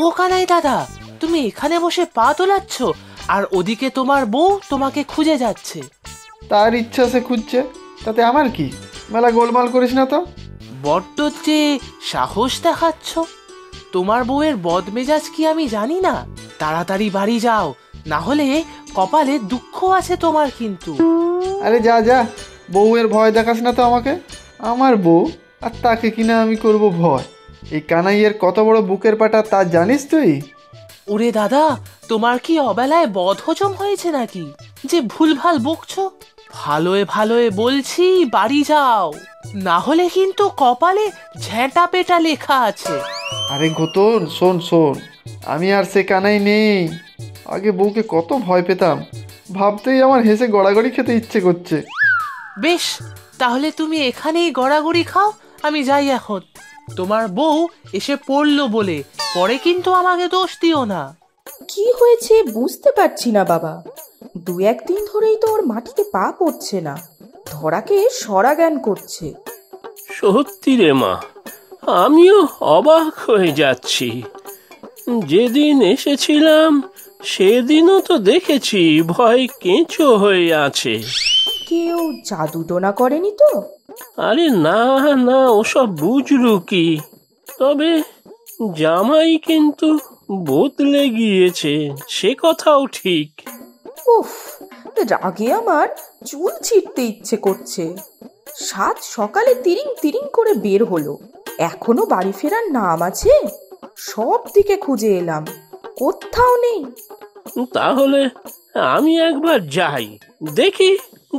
ও কানাই দাদা, তুমি এখানে বসে পা তোলাচ্ছ আর ওদিকে তোমার বউ তোমাকে খুঁজে যাচ্ছে। তার ইচ্ছা সে খুঁজছে, তাতে আমার কি? মেলা গোলমাল করিস না তো। বড্ড যে সাহস দেখাচ্ছ। তোমার বউয়ের বদমেজাজ কি আমি জানি না? তাড়াতাড়ি বাড়ি যাও, না হলে কপালে দুঃখ আছে তোমার কিন্তু। আরে যা যা, বউয়ের ভয় দেখাস না তো আমাকে। আমার বউ আর তাকে কিনা আমি করব ভয়? এই কানাইয়ের কত বড় বুকের পাটা তা জানিস তুই? ওরে দাদা, তোমার কি অবেলায় বদহজম হয়েছে নাকি যে ভুলভাল বকছো? ভালোয় ভালোয় বলছি বাড়ি যাও, না হলে কিন্তু কপালে ঝেঁটা পেটা লেখা আছে। আরে ঘোতন, শোন শোন, আমি আর সে কানাই নেই। আগে বউকে কত ভয় পেতাম, ভাবতেই আমার হেসে গড়াগড়ি খেতে ইচ্ছে করছে। বেশ, তাহলে তুমি এখানেই গড়াগড়ি খাও, আমি যাই এখন। তোমার বউ এসে পড়লো বলে পরে কিন্তু আমাকে দোষ দিও না। কি হয়েছে বুঝতে পারছি না বাবা। 2-1 দিন ধরেই তো ওর মাটিতে পা পড়ছে না, ধরাকে সরা জ্ঞান করছে। সত্যি রে মা, আমিও অবাক হয়ে যাচ্ছি। যেদিন এসেছিলাম সেদিনও তো দেখেছি ভয় কেঁচো হয়ে আছে। কেউ জাদু টোনা করেনি তো? আরে না না, ওসব বুঝলু কি। তবে জামাই কিন্তু বদলে গিয়েছে, সে কথাও ঠিক। উফ, রাগে আমার চুল ছিঁড়তে ইচ্ছে করছে। 7 সকালে তিরিং তিরিং করে বের হলো, এখনো বাড়ি ফেরার নাম আছে? সব দিকে খুঁজে এলাম, কোথাও নেই। তাহলে আমি একবার যাই, দেখি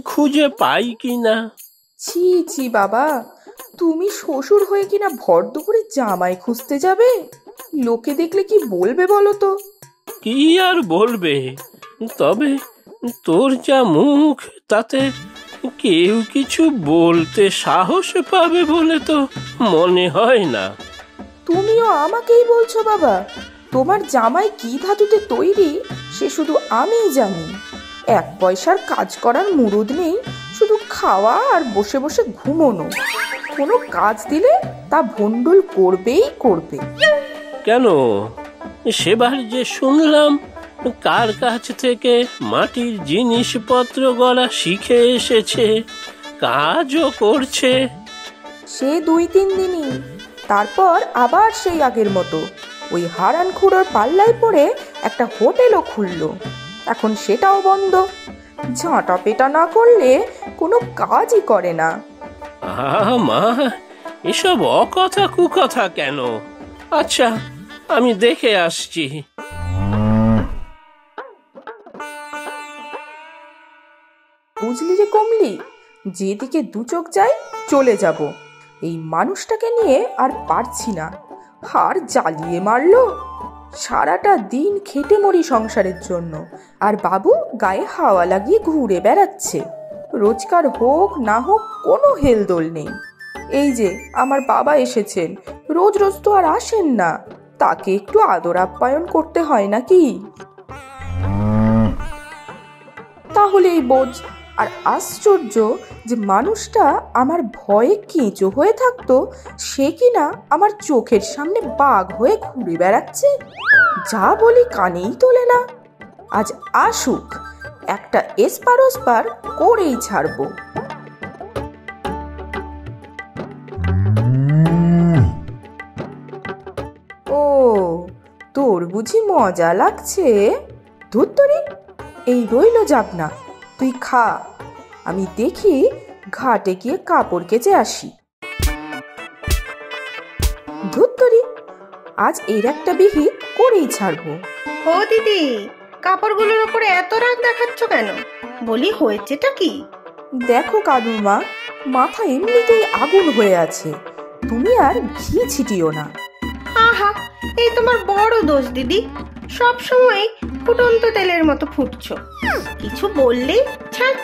খুঁজে পাই কিনা। ছি ছি বাবা, তুমি শ্বশুর হয়ে কিনা ভর দুপুরে জামাই খুঁজতে যাবে? লোকে দেখলে কি বলবে বলো তো? কি আর বলবে, তবে তোর যা মুখ, তাতে কেউ কিছু বলতে সাহস পাবে বলে তো মনে হয় না। তুমিও আমাকেই বলছো বাবা? তোমার জামাই কি ধাতুতে তৈরি সে শুধু আমিই জানি। 1 পয়সার কাজ করার মুরুদ নেই, শুধু খাওয়া আর বসে বসে ঘুমোনো। কোনো কাজ দিলে তা ভন্ডুল করবেই করবে। কেন, সেবার যে শুনলাম কার কাছ থেকে মাটির জিনিসপত্র গড়া শিখে এসেছে, কাজও করছে। সে 2-3 দিনই, তারপর আবার সেই আগের মতো ওই হারানখুড়োর পাল্লায় পড়ে একটা হোটেলও খুললো। এখন সেটাও বন্ধ। ঝাঁটা পেটা না করলে কোনো কাজই করে না। মা, এসব অকথা কুকথা কেন? আচ্ছা, আমি দেখে আসছি। বুঝলি রে কমলি, যেদিকে 2 চোখ যায় চলে যাব। এই মানুষটাকে নিয়ে আর পারছি না। হার জ্বালিয়ে মারলো। সারাটা দিন খেটে মরি সংসারের জন্য, আর বাবু গায়ে হাওয়া লাগিয়ে ঘুরে বেড়াচ্ছে। রোজগার হোক না হোক কোনো হেলদোল নেই। এই যে আমার বাবা এসেছেন, রোজ রোজ তো আর আসেন না, তাকে একটু আদর আপ্যায়ন করতে হয় নাকি? তাহলেই বোঝ। আর আশ্চর্য যে মানুষটা আমার ভয়ে কেঁচো হয়ে থাকতো, সে কিনা আমার চোখের সামনে বাঘ হয়ে ঘুরে বেড়াচ্ছে। যা বলি কানেই তোলে না। আজ আসুক, একটা এসপার ওসপার করেই ছাড়বো। ও, তোর বুঝি মজা লাগছে? ধুত্তরি, এই রইল যাব না, তুই খা। আমি দেখি ঘাটে গিয়ে কাপড় কেচে আসি। ধুত্তরি, আজ এর একটা বিহি করেই ছাড়বো। ও দিদি, কাপড়গুলোর উপরে এত রাগ দেখাচ্ছ কেন? বলি হয়েছেটা কি? দেখো কানুর মা, মাথা এমনিতেই আগুন হয়ে আছে, তুমি আর ঘি ছিটিও না। আহা, এই তোমার বড় দোষ দিদি। সব সময় ফুটন্ত তেলের মতো ফুটছো, কিছু বললেই ছাড়।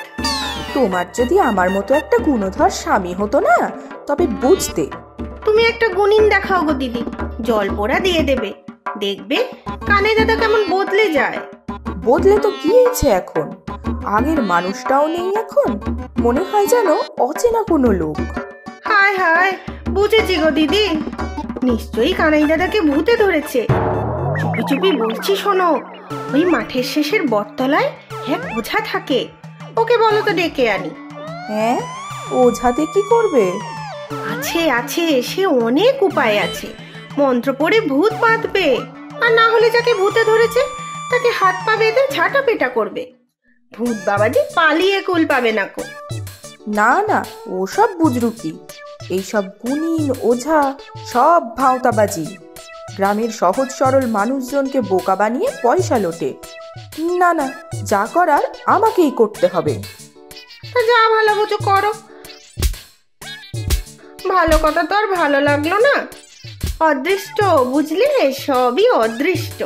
তোমার যদি আমার মতো একটা গুণধর স্বামী হতো না, তবে বুঝতে। তুমি একটা গুণিন দেখাও গো দিদি, জল পোড়া দিয়ে দেবে, দেখবে কানাই দাদা কেমন বদলে যায়। বদলে তো গিয়েছে এখন, আগের মানুষটাও নেই এখন, মনে হয় যেন অচেনা কোনো লোক। হায় হায়, বুঝেছি গো দিদি, নিশ্চয়ই কানাই দাদাকে ভূতে ধরেছে। চুপি চুপি বলছি শোনো, ওই মাঠের শেষের বটতলায় এক ওঝা থাকে, ওকে বলো তো ডেকে আনি। হ্যাঁ, ওঝাতে কি করবে? আছে আছে, সে অনেক উপায় আছে, মন্ত্র পড়ে ভূত বাঁধবে, আর না হলে যাকে ভূতে ধরেছে তাকে হাত পা বেঁধে ঝাঁটা পেটা করবে। ভূত বাবাজি পালিয়ে কুল পাবে না কো। না না, ওসব বুজরুকি, এইসব গুণিন ওঝা সব ভাঁওতাবাজি। গ্রামের সহজ সরল মানুষজনকে বোকা বানিয়ে পয়সা লোটে। না না, যা করার আমাকেই করতে হবে। তা যা ভালো বুঝো করো। ভালো কথা তো আর ভালো লাগলো না, অদৃষ্ট বুঝলে, সবই অদৃষ্ট।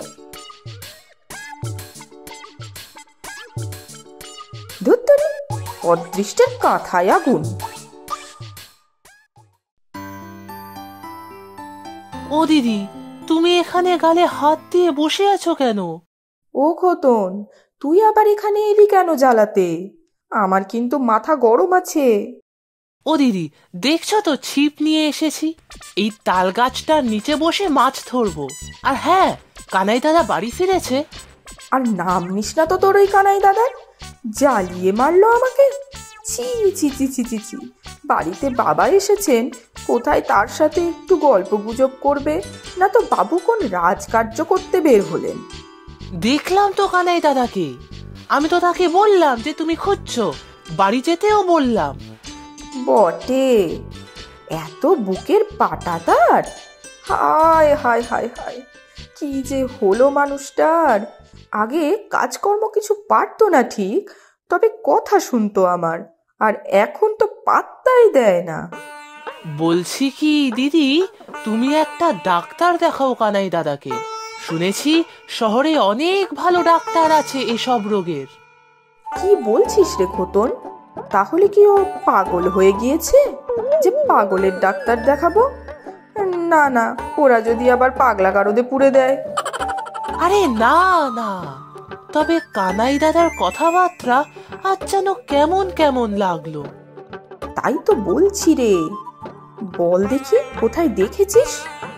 ধুত্তরি, অদৃষ্টের কাঁথায় আগুন। ও দিদি, তুমি এখানে গালে হাত দিয়ে বসে আছো কেন? ও খোতন, তুই আবার এখানে এলি কেন জ্বালাতে? আমার কিন্তু মাথা গরম আছে। ও দিদি, দেখছো তো ছিপ নিয়ে এসেছি, এই তাল গাছটার নিচে বসে মাছ ধরবো। আর হ্যাঁ, কানাই দাদা বাড়ি ফিরেছে। আর নাম নিস না তো তোর ওই কানাই দাদার, জ্বালিয়ে মারলো আমাকে। ছি ছি ছি ছি ছি ছি, বাড়িতে বাবা এসেছেন, কোথায় তার সাথে একটু গল্প গুজব করবে না, তো বাবু কোন রাজকার্য করতে বের হলেন। দেখলাম তো কানাই দাদাকে, আমি তো তাকে বললাম যে তুমি খুঁজছো, বাড়ি যেতেও বললাম। বটে, এত বুকের পাটা তার! হায় হায় হায় হায়, কি যে হলো মানুষটার! আগে কাজকর্ম কিছু পারতো না ঠিক, তবে কথা শুনতো আমার, আর এখন তো পাত্তাই দেয় না। বলছি কি দিদি, তুমি একটা ডাক্তার দেখাও কানাই দাদাকে, শুনেছি শহরে অনেক ভালো ডাক্তার আছে এসব রোগের। কি বলছিস রে খোতন? তাহলে কি ও পাগল হয়ে গিয়েছে যে পাগলের ডাক্তার দেখাবো? না না, ওরা যদি আবার পাগলা গারদে পুড়ে দেয়। আরে না না, তবে কানাই দাদার কথাবার্তা আজ যেন কেমন কেমন লাগলো। তাই তো বলছি রে, বল দেখি কোথায় দেখেছিস,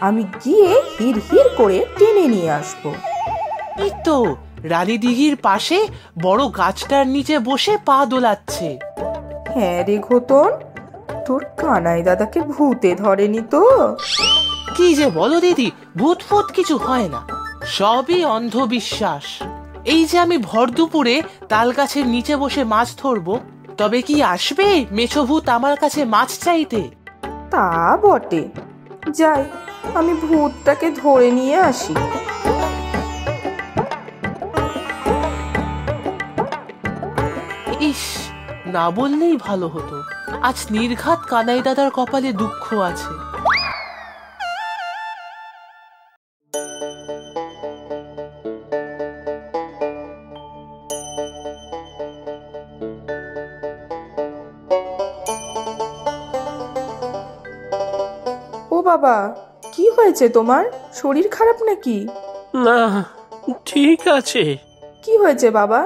আমি গিয়ে হির হির করে টেনে নিয়ে আসবো। এই তো রানী দিঘির পাশে বড় গাছটার নিচে বসে পা দোলাচ্ছে। হ্যাঁ রে ঘোতন, তোর কানাই দাদাকে ভূতে ধরেনি তো? কি যে বলো দিদি, ভূত ফুত কিছু হয় না, সবই অন্ধবিশ্বাস। এই যে আমি ভর দুপুরে তাল গাছের নিচে বসে মাছ ধরবো, তবে কি আসবে মেছো ভূত আমার কাছে মাছ চাইতে? তা বটে, যাই আমি ভূতটাকে ধরে নিয়ে আসি। ইস, না বললেই ভালো হতো, আজ নির্ঘাত কানাই দাদার কপালে দুঃখ আছে। ও বাবা, কি হয়েছে তোমার? শরীর খারাপ নাকি? না, ঠিক আছে। কি হয়েছে বাবা,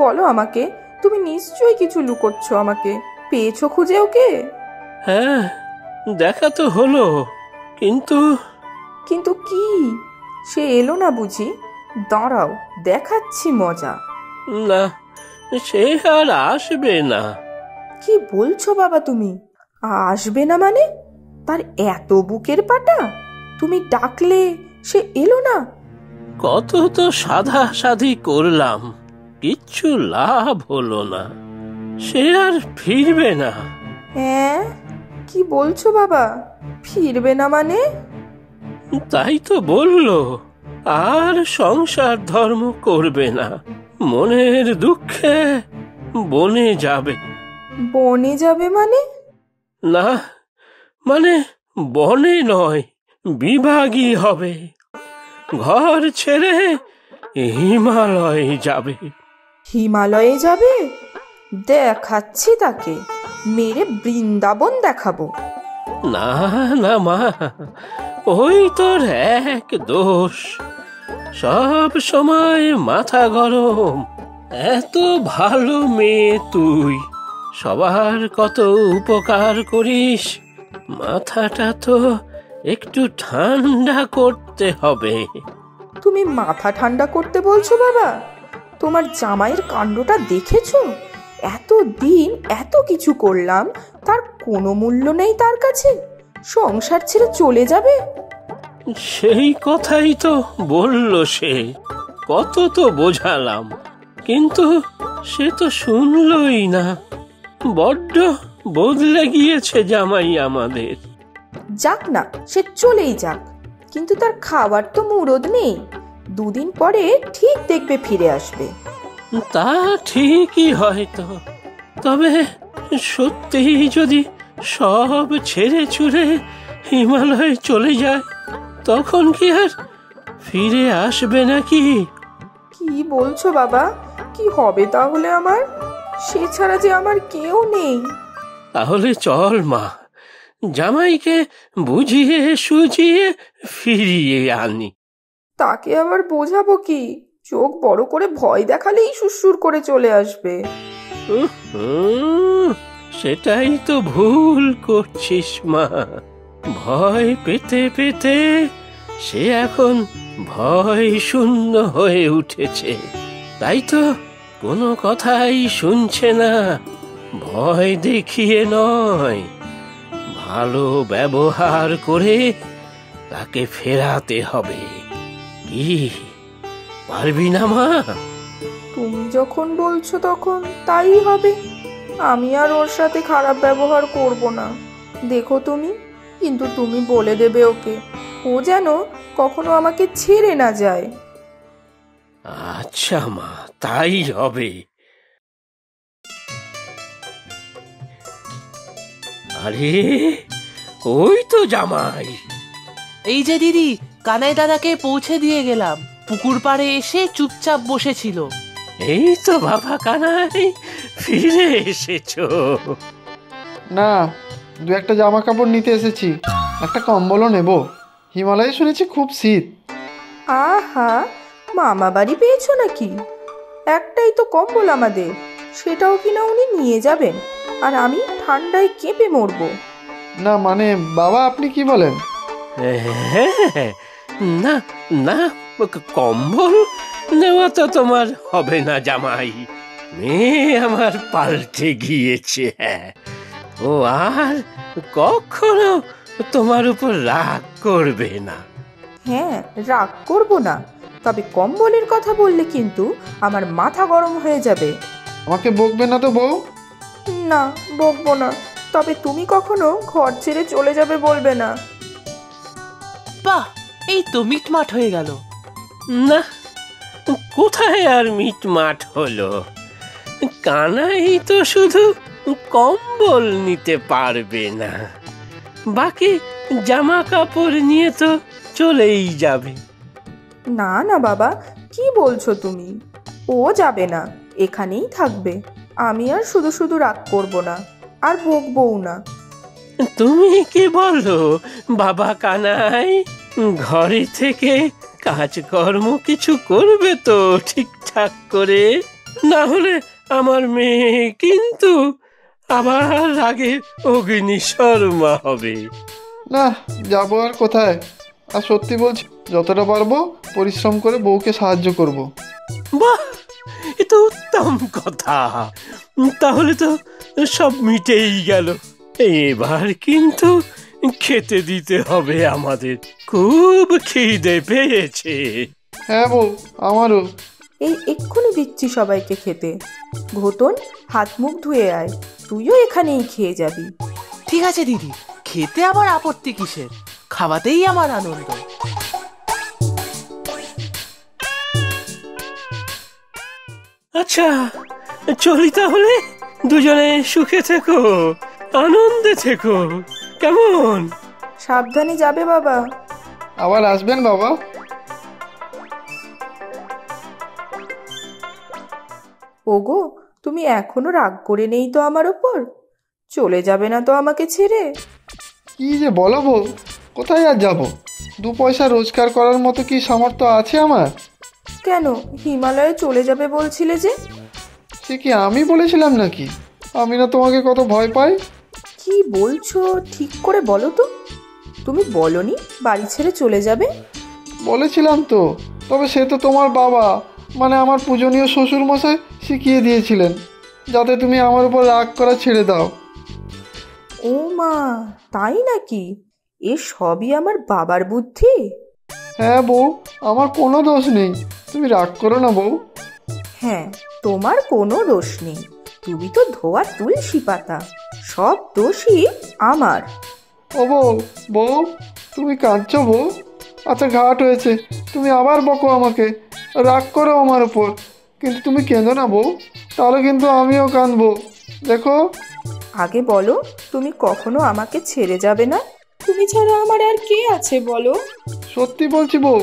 বলো আমাকে। তুমি নিশ্চয়ই কিছু লুকোচ্ছ আমাকে। পেয়েছো খুঁজে ওকে? হ্যাঁ, দেখা তো হলো, কিন্তু কিন্তু কি? সে এলো না বুঝি? দাঁড়াও, দেখাচ্ছি মজা। না, সে আর আসবে না। কি বলছো বাবা তুমি? আসবে না মানে? তার এত বুকের পাটা, তুমি ডাকলে সে এলো না? কত তো সাধা সাধি করলাম, কিচ্ছু লাভ হলো না, সে আর ফিরবে না। হ্যাঁ, কি বলছো বাবা? ফিরবে না মানে? তাই তো বললো, আর সংসার ধর্ম করবে না, মনের দুঃখে বনে যাবে। বনে যাবে মানে? না, মানে বনে নয়, বিভাগী হবে, ঘর ছেড়ে হিমালয়ে যাবে। হিমালয়ে যাবে? দেখাচ্ছি তাকে, মেরে বৃন্দাবন দেখাবো। না না মা, ওই তোর এক দোষ, সব সময় মাথা গরম। এত ভালো মেয়ে তুই, সবার কত উপকার করিস, মাথাটা তো একটু ঠান্ডা করতে হবে। তুমি মাথা ঠান্ডা করতে বলছো বাবা? তোমার জামাইয়ের কাণ্ডটা দেখেছো? এত দিন এত কিছু করলাম, তার কোনো মূল্য নেই তার কাছে? সংসার ছেড়ে চলে যাবে? সেই কথাই তো বলল সে, কত তো বোঝালাম, কিন্তু সে তো শুনলই না। বড্ড বদলে গিয়েছে জামাই আমাদের। যাক না, সে চলেই যাক, কিন্তু তার খাবার তো মুরদ নেই। দুদিন পরে ঠিক দেখবে ফিরে আসবে। তা ঠিকই হয়তো, তবে সত্যিই যদি সব ছেড়ে ছুড়ে হিমালয়ে চলে যায়, তখন কি আর ফিরে আসবে নাকি? কি বলছো বাবা? কি হবে তাহলে আমার? সে ছাড়া যে আমার কেউ নেই। তাহলে চল মা, জামাইকে বুঝিয়ে সুঝিয়ে ফিরিয়ে আনি। তাকে আবার বোঝাবো কি? চোখ বড় করে ভয় দেখালেই সুরসুর করে চলে আসবে। সেটাই তো ভুল করছিস মা। ভয় পেতে পেতে সে এখন ভয় শূন্য হয়ে উঠেছে, তাই তো কোনো কথাই শুনছে না। ভয় দেখিয়ে নয়, ভালো ব্যবহার করে তাকে ফেরাতে হবে। কি পারবি না মা? তুমি যখন বলছো তখন তাই হবে। আমি আর ওর সাথে খারাপ ব্যবহার করব না। দেখো তুমি, কিন্তু তুমি বলে দেবে ওকে, ও যেন কখনো আমাকে ছেড়ে না যায়। আচ্ছা মা, তাই হবে। আরে ওই তো জামাই। এই যে দিদি, কানাই দাদাকে পৌঁছে দিয়ে গেলাম। পুকুর পাড়ে এসে চুপচাপ বসেছিল। এই তো বাবা কানাই, ফিরে এসেছো। না, দু একটা জামা কাপড় নিতে এসেছি, একটা কম্বলও নেব। হিমালয়ে শুনেছি খুব শীত। আহা, মামা বাড়ি পেয়েছো নাকি? একটাই তো কম্বল আমাদের, সেটাও কিনা উনি নিয়ে যাবেন, আর আমি ঠান্ডায় কেঁপে মরবো। না মানে বাবা, আপনি কি বলেন? হ্যাঁ, না না, কম্বল নেওয়া তো তোমার হবে না জামাই। মেয়ে আমার পাল্টে গিয়েছে। হ্যাঁ, ও আর কখনো তোমার উপর রাগ করবে না। হ্যাঁ, রাগ করবো না, তবে কম্বলের কথা বললে কিন্তু আমার মাথা গরম হয়ে যাবে। আমাকে বকবে না তো বউ? না, বকবো না, তবে তুমি কখনো ঘর ছেড়ে চলে যাবে বলবে না। বাহ, এই তো মিটমাট হয়ে গেল। না, কোথায় আর মিটমাট হলো? কানাই তো শুধু কম্বল নিতে পারবে না, বাকি জামা কাপড় নিয়ে তো চলেই যাবে। না না বাবা, কি বলছো তুমি? ও যাবে না, এখানেই থাকবে। আমি আর শুধু শুধু রাগ করবো না, আর বকবও না। তুমি কি বলো বাবা কানাই? ঘরে থেকে কাজকর্ম কিছু করবে তো ঠিকঠাক করে, না হলে আমার মেয়ে কিন্তু আবার আগে অগ্নিশর্মা হবে। না, যাবো আর কোথায়। আর সত্যি বলছি, যতটা পারবো পরিশ্রম করে বউকে সাহায্য করব। বাহ, এ তো উত্তম কথা। তাহলে তো সব মিটেই গেল। এবার কিন্তু খেতে দিতে হবে আমাদের, খুব খিদে পেয়েছে। হ্যাঁ বউ, আমারও। এই এক্ষুনি দিচ্ছি সবাইকে খেতে। ঘোতন, হাত মুখ ধুয়ে আয়, তুইও এখানেই খেয়ে যাবি। ঠিক আছে দিদি, খেতে আবার আপত্তি কিসের? খাওয়াতেই আমার আনন্দ। আচ্ছা, চলি তাহলে। দুজনে সুখে থেকো, আনন্দে থেকো, কেমন? সাবধানে যাবে বাবা। আবার আসবেন বাবা। ওগো, তুমি এখনো রাগ করে নেই তো আমার ওপর? চলে যাবে না তো আমাকে ছেড়ে? কি যে বলো বউ, কোথায় আর যাব? 2 পয়সা রোজগার করার মতো কি সামর্থ্য আছে আমার? কেন হিমালয়ে চলে যাবে বলছিলে যে? সে কি আমি বলেছিলাম নাকি? আমি না তোমাকে কত ভয় পাই? কি বলছো ঠিক করে বলো তো। তুমি বলনি বাড়ি ছেড়ে চলে যাবে? বলেছিলাম তো, তবে সে তো তোমার বাবা, মানে আমার পূজনীয় শ্বশুরমশাই শিখিয়ে দিয়েছিলেন যাতে তুমি আমার উপর রাগ করা ছেড়ে দাও। ও মা, তাই নাকি? এ সবই আমার বাবার বুদ্ধি? হ্যাঁ বউ, আমার কোনো দোষ নেই, তুমি রাগ করো না বউ। হ্যাঁ, তোমার কোনো দোষ নেই। তুমি তো ধোয়া তুলসী পাতা, সব দোষই আমার। ও বউ, বউ তুমি কাঁদছো বউ? আচ্ছা ঘাট হয়েছে, তুমি আবার বকো আমাকে, রাগ করো আমার উপর, কিন্তু তুমি কেঁদো না বউ, তাহলে কিন্তু আমিও কাঁদবো। দেখো, আগে বলো, তুমি কখনো আমাকে ছেড়ে যাবে না? তুমি ছাড়া আমার আর কে আছে বলো? সত্যি বলছি বউ,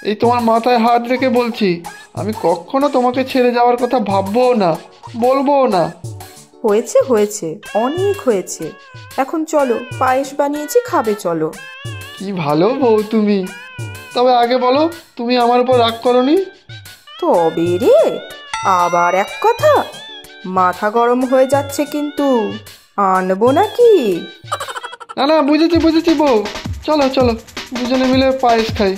এই তোমার মাথায় হাত রেখে বলছি, আমি কখনো তোমাকে ছেড়ে যাওয়ার কথা ভাববও না, বলবোও না। হয়েছে হয়েছে, অনেক হয়েছে। এখন চলো, পায়েস বানিয়েছি, খাবে চলো। কি ভালো বউ তুমি। তবে আগে বলো, তুমি আমার উপর রাগ করনি? তবে রে, আবার এক কথা, মাথা গরম হয়ে যাচ্ছে কিন্তু। আনবো নাকি? না না, বুঝেছি বুঝেছি বউ, চলো চলো দুজনে মিলে পায়েস খাই।